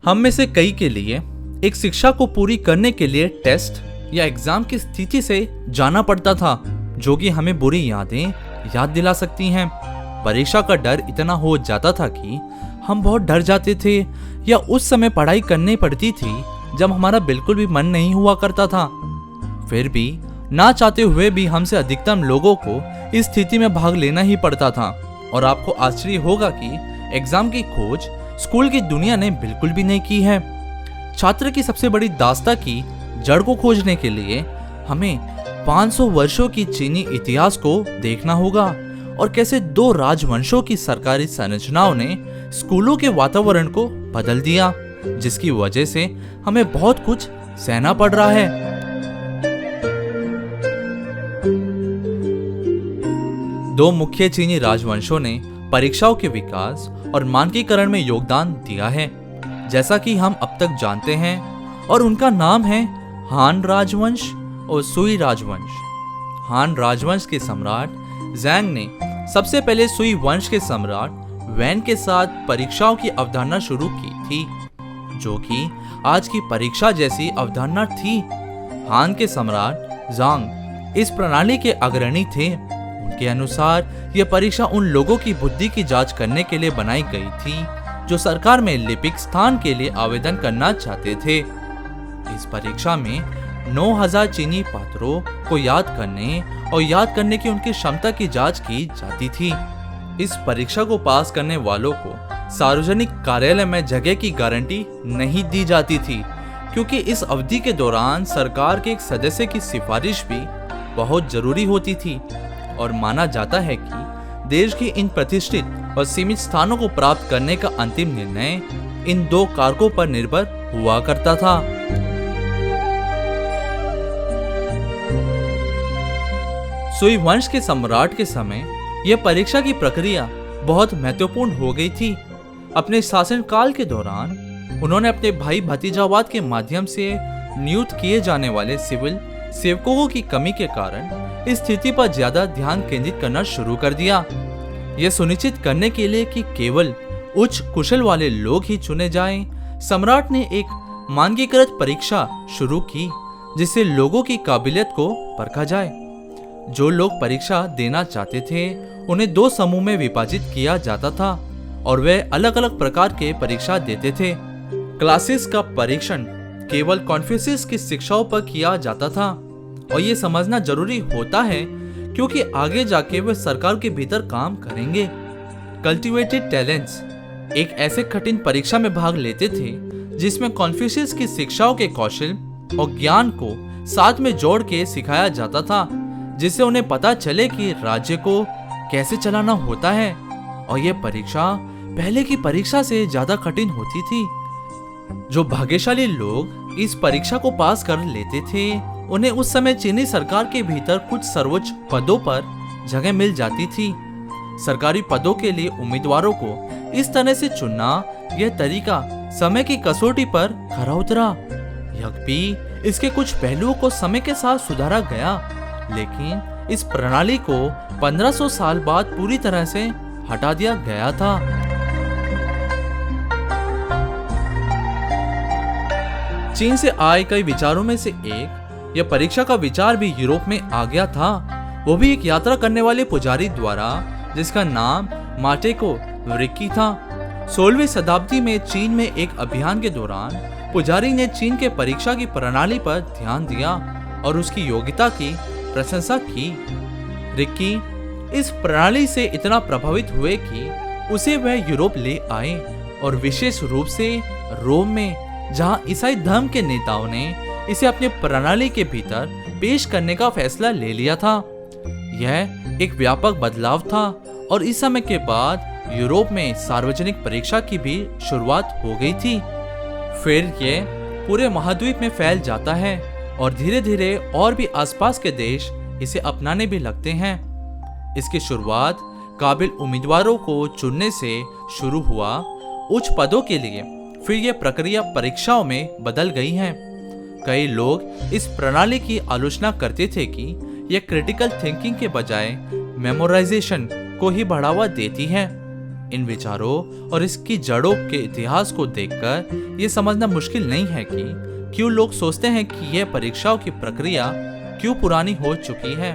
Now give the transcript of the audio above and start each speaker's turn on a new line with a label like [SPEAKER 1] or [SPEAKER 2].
[SPEAKER 1] हम में से कई के लिए एक शिक्षा को पूरी करने के लिए टेस्ट या एग्जाम की स्थिति से जाना पड़ता था, जो कि हमें बुरी यादें याद दिला सकती हैं। परीक्षा का डर इतना हो जाता था कि हम बहुत डर जाते थे, या उस समय पढ़ाई करनी पड़ती थी जब हमारा बिल्कुल भी मन नहीं हुआ करता था। फिर भी ना चाहते हुए भी हमसे अधिकतम लोगों को इस स्थिति में भाग लेना ही पड़ता था। और आपको आश्चर्य होगा कि एग्जाम की खोज स्कूल की दुनिया ने बिल्कुल भी नहीं की है। छात्र की सबसे बड़ी दास्ता की जड़ को खोजने के लिए हमें 500 वर्षों की चीनी इतिहास को देखना होगा, और कैसे दो राजवंशों की सरकारी संरचनाओं ने स्कूलों के वातावरण को बदल दिया, जिसकी वजह से हमें बहुत कुछ सहना पड़ रहा है। दो मुख्य चीनी राजवंशों ने परीक्षाओं के विकास और मानकीकरण में योगदान दिया है, जैसा कि हम अब तक जानते हैं, और उनका नाम है हान राजवंश और सुई राजवंश। हान राजवंश के सम्राट ज़ैंग ने सबसे पहले सुई वंश के सम्राट वैन के साथ परीक्षाओं की अवधारणा शुरू की थी, जो कि आज की परीक्षा जैसी अवधारणा थी। हान के सम्राट ज़ांग इस प्रणाली के अग्रणी थे। उनके अनुसार यह परीक्षा उन लोगों की बुद्धि की जांच करने के लिए बनाई गई थी जो सरकार में लिपिक स्थान के लिए आवेदन करना चाहते थे। इस परीक्षा में 9000 चीनी पात्रों को याद करने की उनकी क्षमता की जांच की जाती थी। इस परीक्षा को पास करने वालों को सार्वजनिक कार्यालय में जगह की गारंटी नहीं दी जाती थी, क्योंकि इस अवधि के दौरान सरकार के एक सदस्य की सिफारिश भी बहुत जरूरी होती थी। और माना जाता है कि देश के इन प्रतिष्ठित और सीमित स्थानों को प्राप्त करने का अंतिम निर्णय इन दो कारकों पर निर्भर हुआ करता था। सुई वंश के सम्राट के समय यह परीक्षा की प्रक्रिया बहुत महत्वपूर्ण हो गई थी। अपने शासनकाल के दौरान उन्होंने अपने भाई भतीजावाद के माध्यम से नियुक्त किए जाने वाले सिविल सेवकों की कमी के कारण इस स्थिति पर ज्यादा ध्यान केंद्रित करना शुरू कर दिया। यह सुनिश्चित करने के लिए कि केवल उच्च कुशल वाले लोग ही चुने जाएं, सम्राट ने एक मानकीकृत परीक्षा शुरू की, जिससे लोगों की काबिलियत को परखा जाए। जो लोग परीक्षा देना चाहते थे उन्हें दो समूह में विभाजित किया जाता था, और वे अलग अलग प्रकार के परीक्षा देते थे। क्लासेस का परीक्षण केवल कॉन्फ्यूशियस की शिक्षाओं पर किया जाता था, और ये समझना जरूरी होता है क्योंकि आगे जाके वे सरकार के भीतर काम करेंगे। कल्टिवेटेड टैलेंट्स एक ऐसे कठिन परीक्षा में भाग लेते थे जिसमें कॉन्फ्यूशियस की शिक्षाओं के कौशल और ज्ञान को साथ में जोड़ के सिखाया जाता था, जिससे उन्हें पता चले कि राज्य को कैसे चलाना होता है। और यह परीक्षा पहले की परीक्षा से ज्यादा कठिन होती थी। जो भाग्यशाली लोग इस परीक्षा को पास कर लेते थे उन्हें उस समय चीनी सरकार के भीतर कुछ सर्वोच्च पदों पर जगह मिल जाती थी। सरकारी पदों के लिए उम्मीदवारों को इस तरह से चुनना, यह तरीका समय की कसौटी पर खरा उतरा। यद्यपि इसके कुछ पहलुओं को समय के साथ सुधारा गया, लेकिन इस प्रणाली को 1500 साल बाद पूरी तरह से हटा दिया गया था। चीन से आए कई विचारों में से एक यह परीक्षा का विचार भी यूरोप में आ गया था, वो भी एक यात्रा करने वाले पुजारी द्वारा, जिसका नाम माटेको रिक्की था। 16वीं शताब्दी में चीन में एक अभियान के दौरान पुजारी ने चीन के परीक्षा की प्रणाली पर ध्यान दिया और उसकी योग्यता की प्रशंसा की। रिक्की इस प्रणाली से इतना प्रभावित हुए कि उसे वह यूरोप ले आए, और विशेष रूप से रोम में, जहां ईसाई धर्म के नेताओं ने इसे अपनी प्रणाली के भीतर पेश करने का फैसला ले लिया था। यह एक व्यापक बदलाव था, और इस समय के बाद यूरोप में सार्वजनिक परीक्षा की भी शुरुआत हो गई थी। फिर यह पूरे महाद्वीप में फैल जाता है, और धीरे धीरे और भी आसपास के देश इसे अपनाने भी लगते हैं। इसकी शुरुआत काबिल उम्मीदवारों को चुनने से शुरू हुआ उच्च पदों के लिए, फिर यह प्रक्रिया परीक्षाओं में बदल गई है। कई लोग इस प्रणाली की आलोचना करते थे कि यह क्रिटिकल थिंकिंग के बजाय मेमोराइजेशन को ही बढ़ावा देती है। इन विचारों और इसकी जड़ों के इतिहास को देखकर यह समझना मुश्किल नहीं है कि क्यों लोग सोचते हैं कि यह परीक्षाओं की प्रक्रिया क्यों पुरानी हो चुकी है।